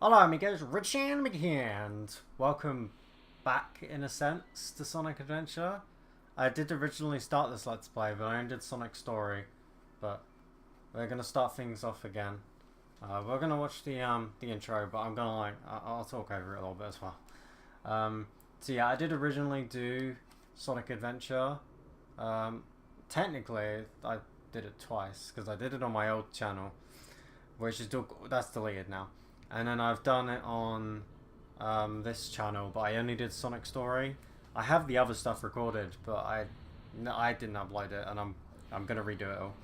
Hello amigos, RadiShineAmigo here, and welcome back in a sense to Sonic Adventure. I did originally start this Let's Play, but I ended Sonic Story. But we're gonna start things off again. We're gonna watch the intro, but I'm gonna I'll talk over it a little bit as well. So yeah, I did originally do Sonic Adventure. Technically, I did it twice because I did it on my old channel, which is that's deleted now. And then I've done it on this channel, but I only did Sonic Story. I have the other stuff recorded, but I didn't upload it, and I'm gonna redo it all.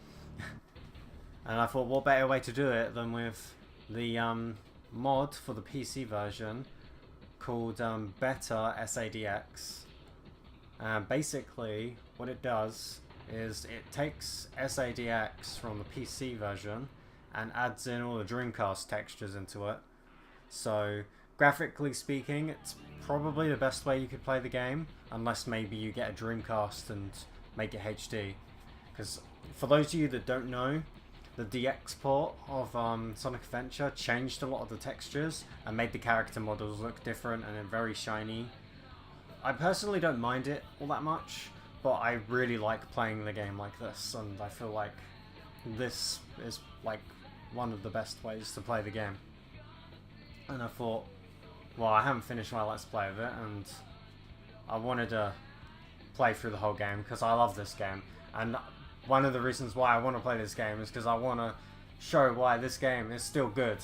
And I thought, what better way to do it than with the mod for the PC version called Beta SADX. Basically, what it does is it takes SADX from the PC version and adds in all the Dreamcast textures into it. So, graphically speaking, it's probably the best way you could play the game, unless maybe you get a Dreamcast and make it HD. Because for those of you that don't know, the DX port of Sonic Adventure changed a lot of the textures and made the character models look different and very shiny. I personally don't mind it all that much, but I really like playing the game like this, and I feel like this is like one of the best ways to play the game. And I thought, well, I haven't finished my Let's Play of it, and I wanted to play through the whole game because I love this game. And one of the reasons why I want to play this game is because I want to show why this game is still good.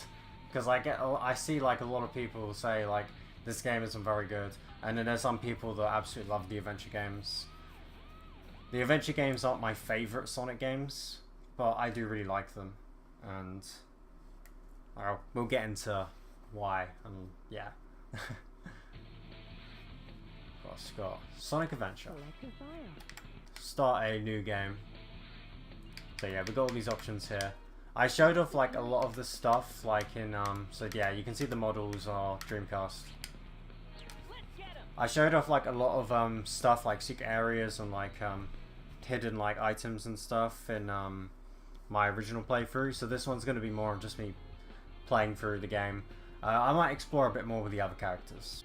Because I see like a lot of people say like this game isn't very good, and then there's some people that absolutely love the adventure games. The adventure games aren't my favourite Sonic games, but I do really like them, and we'll get into why, and yeah. Got Sonic Adventure. Start a new game. So yeah, we've got all these options here. I showed off like a lot of the stuff, like in so yeah, you can see the models are Dreamcast. I showed off like a lot of stuff like secret areas and like hidden like items and stuff in my original playthrough. So this one's going to be more of just me playing through the game. I might explore a bit more with the other characters.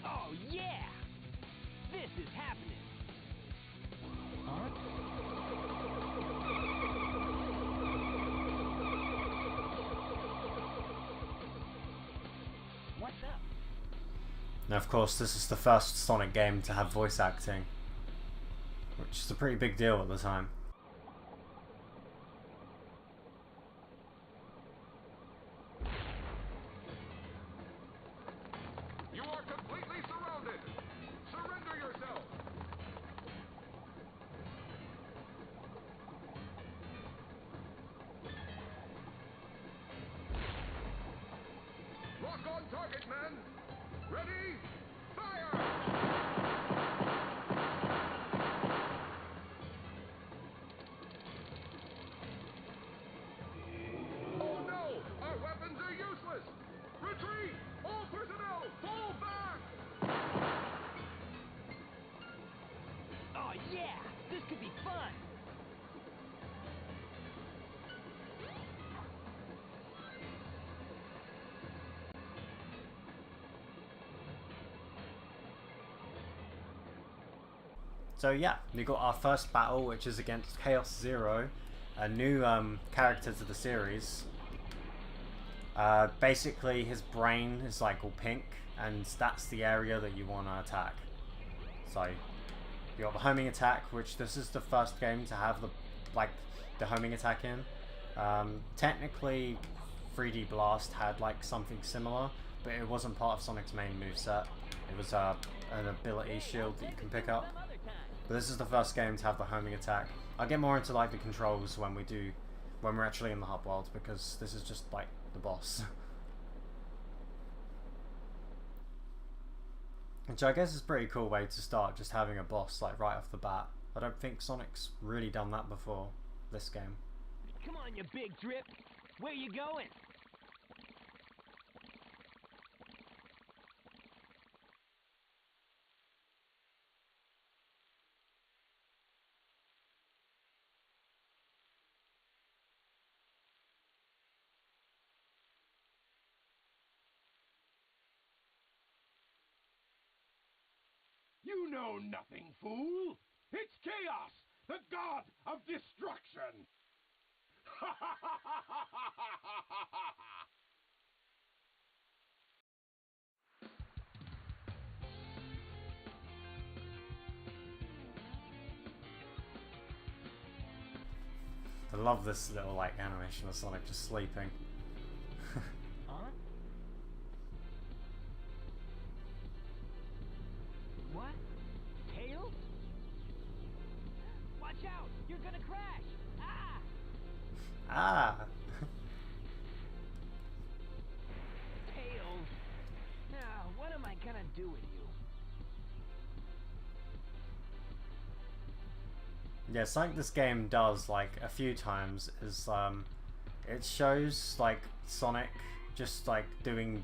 Oh yeah! This is happening! Huh? What's up? Now of course this is the first Sonic game to have voice acting, which is a pretty big deal at the time. You are completely surrounded! Surrender yourself! Lock on target, men! Ready? Fire! Oh no! Our weapons are useless! Retreat! All personnel, fall back! Oh yeah! This could be fun! So yeah, we got our first battle, which is against Chaos Zero, a new character to the series. Basically, his brain is like all pink, and that's the area that you want to attack. So you got the homing attack, which this is the first game to have the homing attack in. Technically, 3D Blast had like something similar, but it wasn't part of Sonic's main moveset. It was an ability shield that you can pick up. But this is the first game to have the homing attack. I'll get more into like the controls when we're actually in the hub world, because this is just like the boss. Which I guess is a pretty cool way to start, just having a boss like right off the bat. I don't think Sonic's really done that before. this game. Come on, you big drip. Where you going? You know nothing, fool! It's Chaos, the god of destruction! I love this little like animation of Sonic just sleeping. Huh? What? Tails? Watch out! You're gonna crash! Ah! Ah! Tails! Now, what am I gonna do with you? Yeah, something this game does like a few times is it shows like Sonic just like doing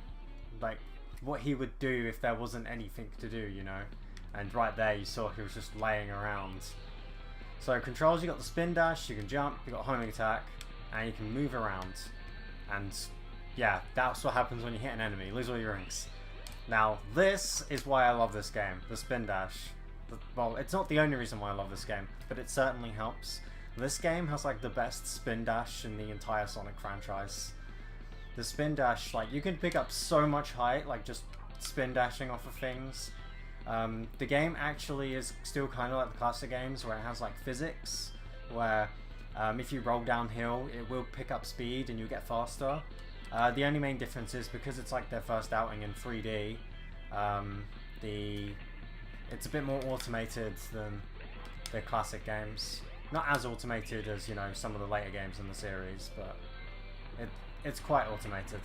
like what he would do if there wasn't anything to do, you know. And right there you saw he was just laying around. So controls, you got the spin dash, you can jump, you got homing attack, and you can move around. And yeah, that's what happens when you hit an enemy, you lose all your rings. Now this is why I love this game, the spin dash. Well, it's not the only reason why I love this game, but it certainly helps. This game has like the best spin dash in the entire Sonic franchise. The spin dash, like you can pick up so much height, like just spin dashing off of things. The game actually is still kind of like the classic games where it has like physics, where if you roll downhill it will pick up speed and you get faster. The only main difference is because it's like their first outing in 3D, it's a bit more automated than the classic games. Not as automated as, you know, some of the later games in the series, but it's quite automated.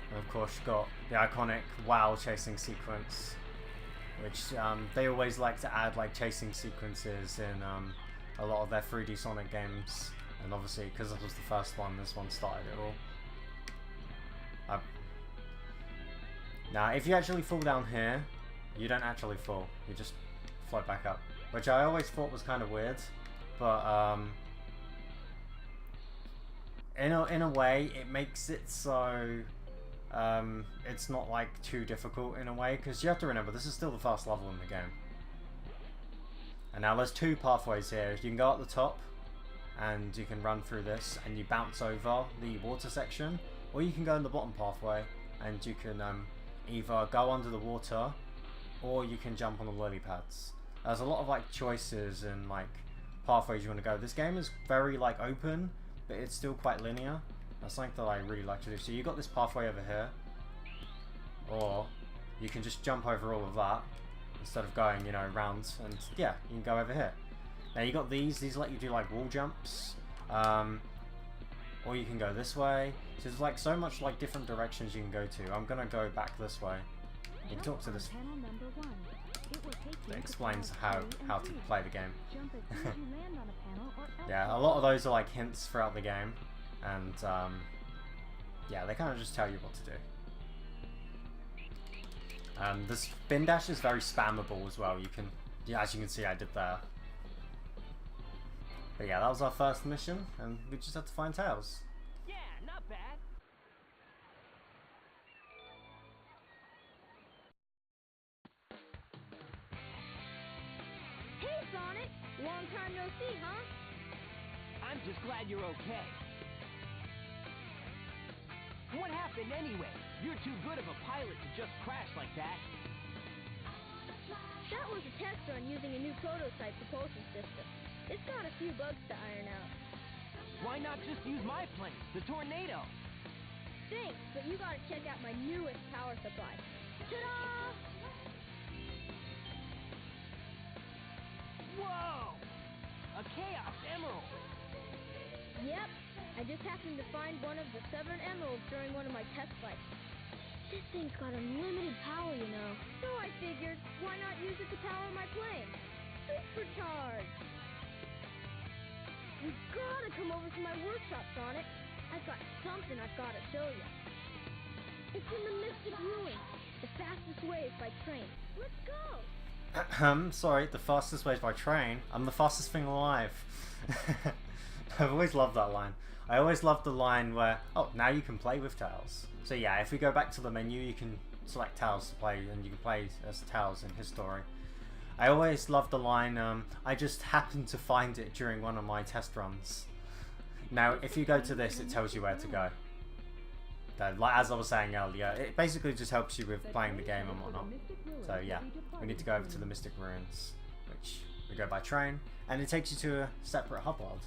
And of course you've got the iconic WoW chasing sequence, which they always like to add like chasing sequences in a lot of their 3D Sonic games. And obviously, because this was the first one, this one started it all. Now, if you actually fall down here, you don't actually fall, you just float back up, which I always thought was kind of weird, but in a way it makes it so it's not like too difficult in a way, because you have to remember this is still the first level in the game. And now there's two pathways here. You can go up the top and you can run through this and you bounce over the water section, or you can go in the bottom pathway and you can either go under the water or you can jump on the lily pads. There's a lot of like choices and like pathways you want to go. This game is very like open, but it's still quite linear. That's something that I really like to do. So you got this pathway over here, or you can just jump over all of that instead of going, you know, round. And yeah, you can go over here. Now you got these let you do like wall jumps, or you can go this way. So there's like so much like different directions you can go to. I'm gonna go back this way. You can talk to this. It explains how to play the game. Yeah, a lot of those are like hints throughout the game, and yeah, they kind of just tell you what to do. The spin dash is very spammable as well. You can, yeah, as you can see, I did there. But yeah, that was our first mission, and we just had to find Tails. Yeah, not bad. Hey, Sonic! Long time no see, huh? I'm just glad you're okay. What happened anyway? You're too good of a pilot to just crash like that. That was a test run using a new prototype propulsion system. It's got a few bugs to iron out. Why not just use my plane, the Tornado? Thanks, but you gotta check out my newest power supply. Ta-da! Whoa! A Chaos Emerald! Yep, I just happened to find one of the 7 emeralds during one of my test flights. This thing's got unlimited power, you know. So I figured, why not use it to power my plane? Supercharge! You gotta come over to my workshop, Sonic. I've got something I've gotta show you. It's in the Mystic Ruins. The fastest way is by train. Let's go! Sorry, the fastest way is by train. I'm the fastest thing alive. I've always loved that line. I always loved the line where, oh, now you can play with Tails. So yeah, if we go back to the menu, you can select Tails to play, and you can play as Tails in his story. I always loved the line, I just happened to find it during one of my test runs. Now, if you go to this, it tells you where to go. Like as I was saying earlier, it basically just helps you with playing the game and whatnot. So yeah, we need to go over to the Mystic Ruins, which we go by train, and it takes you to a separate hub world.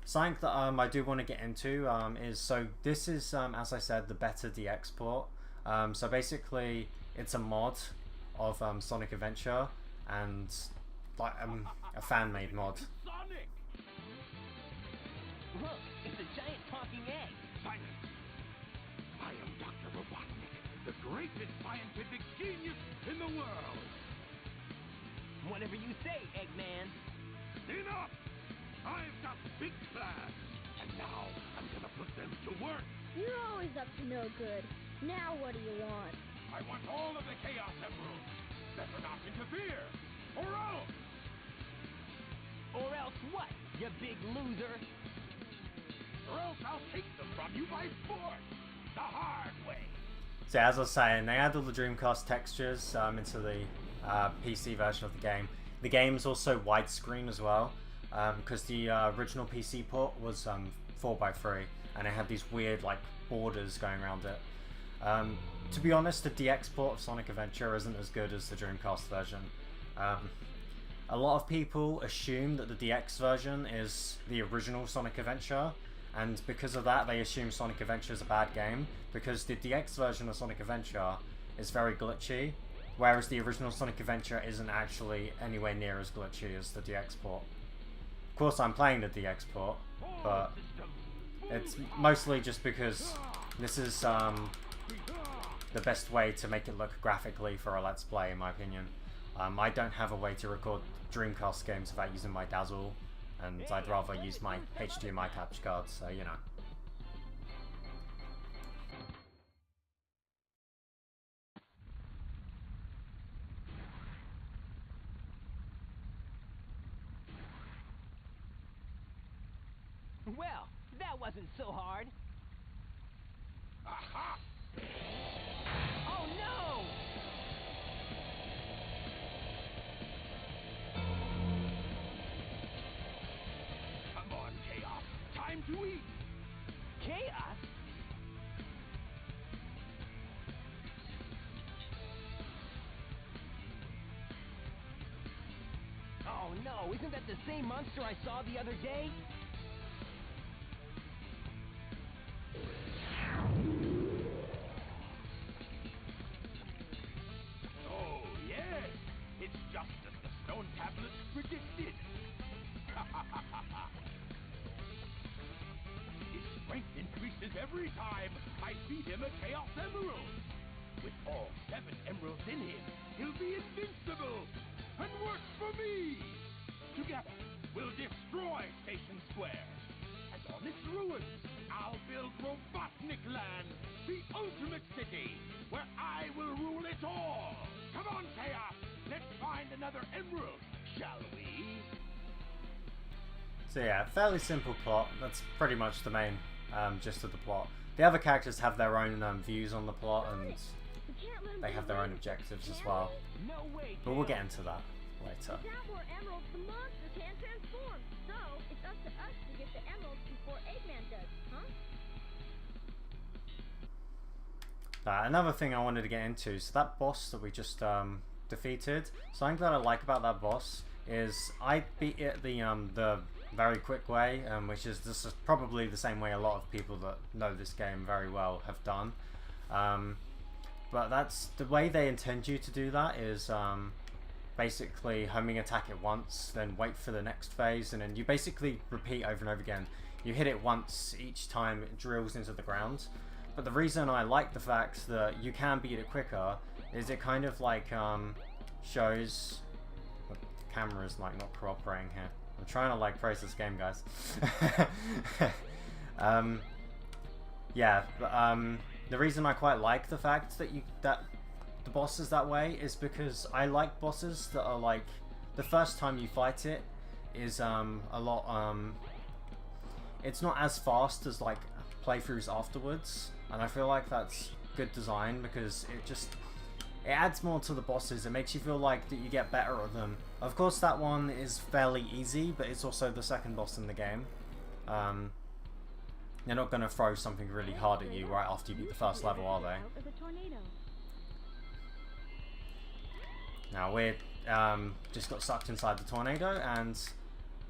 Something that I do want to get into is, so this is, as I said, the beta DX port. So basically, it's a mod of Sonic Adventure, and like a fan-made mod. Sonic! Look, it's a giant talking egg. Silence! I am Dr. Robotnik, the greatest scientific genius in the world. Whatever you say, Eggman. Enough! I've got big plans, and now I'm gonna put them to work. You're always up to no good. Now what do you want? I want all of the Chaos Emeralds. Better not interfere, or else! Or else what, you big loser? Or else I'll take them from you by force, the hard way. So as I was saying, they add all the Dreamcast textures into the PC version of the game. The game's also widescreen as well, because the original PC port was 4:3, and it had these weird like borders going around it. To be honest, the DX port of Sonic Adventure isn't as good as the Dreamcast version. A lot of people assume that the DX version is the original Sonic Adventure, and because of that they assume Sonic Adventure is a bad game, because the DX version of Sonic Adventure is very glitchy, whereas the original Sonic Adventure isn't actually anywhere near as glitchy as the DX port. Of course I'm playing the DX port, but it's mostly just because this is the best way to make it look graphically for a Let's Play, in my opinion. I don't have a way to record Dreamcast games without using my Dazzle, and I'd rather use my HDMI capture card, so you know. Well, that wasn't so hard. Aha! Oh no! Come on, Chaos. Time to eat. Chaos? Oh no, isn't that the same monster I saw the other day? Oh, yes. It's just as the stone tablets predicted. His strength increases every time I feed him a Chaos Emerald. With all 7 emeralds in him, he'll be invincible and work for me. Together, we'll destroy Station Square. And on its ruins, I'll build Robotnik Land, the ultimate city, where I will rule it all. Come on, Chaos. Let's find another emerald, shall we? So yeah, fairly simple plot. That's pretty much the main gist of the plot. The other characters have their own views on the plot, and We can't let him they get have their own away. objectives as Can well. we? No way, But we'll Tails. get into that later. Without more emeralds, the monster can't transform. So, it's up to us to get the emeralds before Eggman does, huh? Another thing I wanted to get into, so that boss that we just defeated, something that I like about that boss is I beat it the very quick way, which is this is probably the same way a lot of people that know this game very well have done. But that's the way they intend you to do that is basically homing attack it once, then wait for the next phase, and then you basically repeat over and over again. You hit it once each time it drills into the ground. But the reason I like the fact that you can beat it quicker is it kind of like shows the camera's like not cooperating here. I'm trying to like praise this game, guys. Yeah, but, the reason I quite like the fact that the boss is that way is because I like bosses that are like the first time you fight it is a lot it's not as fast as like playthroughs afterwards, and I feel like that's good design because it adds more to the bosses. It makes you feel like that you get better at them. Of course, that one is fairly easy, but it's also the second boss in the game. They're not going to throw something really hard at you right after you beat the first level, are they? Now we just got sucked inside the tornado, and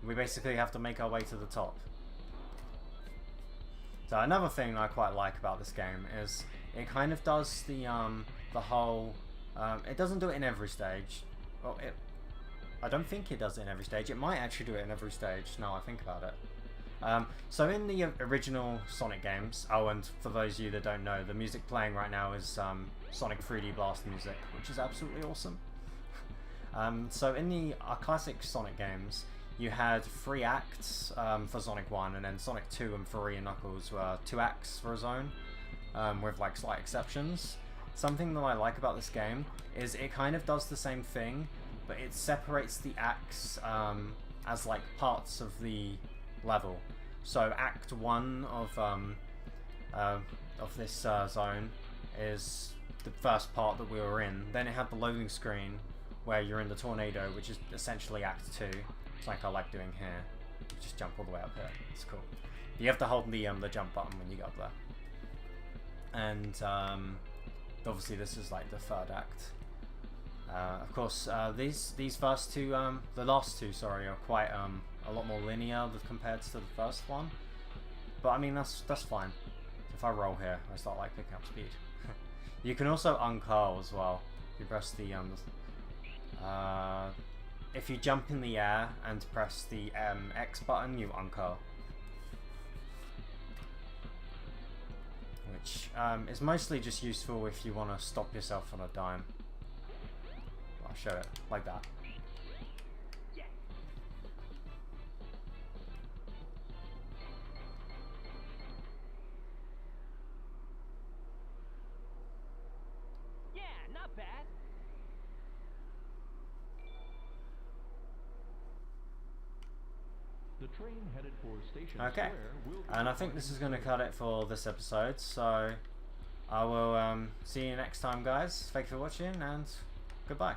we basically have to make our way to the top. So another thing I quite like about this game is it kind of does the whole. It doesn't do it in every stage. Well, I don't think it does it in every stage. It might actually do it in every stage. Now I think about it. So in the original Sonic games, oh, and for those of you that don't know, the music playing right now is Sonic 3D Blast music, which is absolutely awesome. So in the classic Sonic games, you had 3 acts for Sonic 1, and then Sonic 2 and 3 and Knuckles were 2 acts for a zone, with like slight exceptions. Something that I like about this game is it kind of does the same thing, but it separates the acts as like parts of the level. So Act 1 of this zone is the first part that we were in. Then it had the loading screen where you're in the tornado, which is essentially Act 2. It's like I like doing here. Just jump all the way up here. It's cool. You have to hold the jump button when you get up there. And obviously this is like the third act. Of course, these first two, the last two, sorry, are quite a lot more linear compared to the first one. But I mean that's fine. If I roll here, I start like picking up speed. You can also uncurl as well. You press the if you jump in the air and press the X button, you uncurl. Which is mostly just useful if you want to stop yourself on a dime. I'll show it like that. Yeah, not bad. The train headed for Station Okay, Square will be and I think this is going to cut it for this episode, so I will see you next time, guys. Thank you for watching, and goodbye.